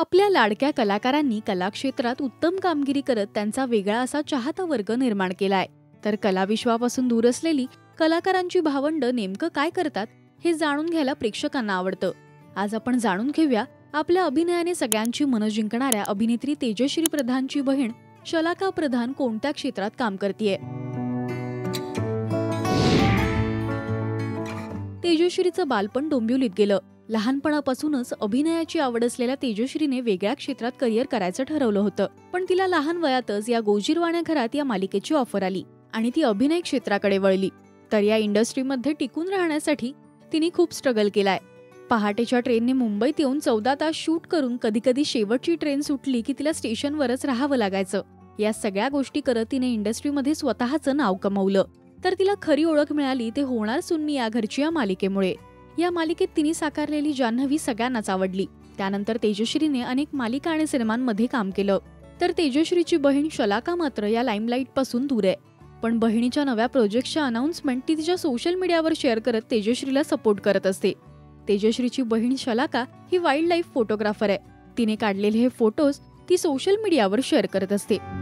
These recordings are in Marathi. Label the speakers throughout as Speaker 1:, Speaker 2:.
Speaker 1: आपल्या लाडक्या कलाकारांनी कलाक्षेत्रात उत्तम कामगिरी करत त्यांचा वेगळा असा चाहता वर्ग निर्माण केलाय. तर कलाविश्वापासून दूर असलेली कलाकारांची भावंड नेमकं काय करतात हे जाणून घ्यायला प्रेक्षकांना आवडतं. आज आपण जाणून घेऊया आपल्या अभिनयाने सगळ्यांची मनं जिंकणाऱ्या अभिनेत्री तेजश्री प्रधानची बहीण शलाका प्रधान कोणत्या क्षेत्रात काम करतेय. तेजश्रीचं बालपण डोंबिवलीत गेलं. लहानपणापासूनच अभिनयाची आवड असलेल्या तेजश्रीने वेगळ्या क्षेत्रात करिअर करायचं ठरवलं होतं. पण तिला लहान वयातच या गोजीरवाण्या घरात या मालिकेची ऑफर आली आणि ती अभिनय क्षेत्राकडे वळली. तर या इंडस्ट्रीमध्ये टिकून राहण्यासाठी तिने खूप स्ट्रगल केलाय. पहाटेच्या ट्रेनने मुंबईत येऊन 14 तास शूट करून कधी कधी शेवटची ट्रेन सुटली की तिला स्टेशनवरच राहावं लागायचं. या सगळ्या गोष्टी करत तिने इंडस्ट्रीमध्ये स्वतःचं नाव कमवलं. तर तिला खरी ओळख मिळाली ते होणार सुन्नी या घरची या मालिकेमुळे. या मालिकेत तिने साकारलेली जान्हवी सगळ्यांनाच आवडली. त्यानंतर तेजश्रीने अनेक मालिका आणि सिनेमांमध्ये काम केलं. तर तेजश्रीची बहीण शलाका मात्र या लाईमलाईट पासून दूर आहे. पण बहिणीच्या नव्या प्रोजेक्टच्या अनाउन्समेंट ती तिच्या सोशल मीडियावर शेअर करत तेजश्रीला सपोर्ट करत असते. तेजश्रीची बहीण शलाका ही वाईल्ड लाईफ फोटोग्राफर आहे. तिने काढलेले हे फोटोज ती सोशल मीडियावर शेअर करत असते.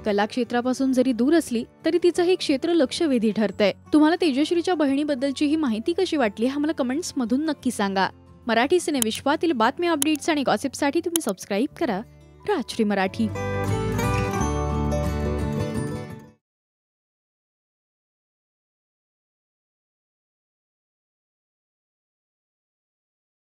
Speaker 1: कला क्षेत्रापासून जरी दूर असली तरी तिचं हे क्षेत्र लक्षवेधी ठरतंय. तुम्हाला तेजश्रीच्या बहिणीबद्दलची ही माहिती कशी वाटली हे मला कमेंट्स मधून नक्की सांगा. मराठी सिनेविश्वातील बातम्या, अपडेट्स आणि गॉसिपसाठी तुम्ही सबस्क्राईब करा राजश्री मराठी.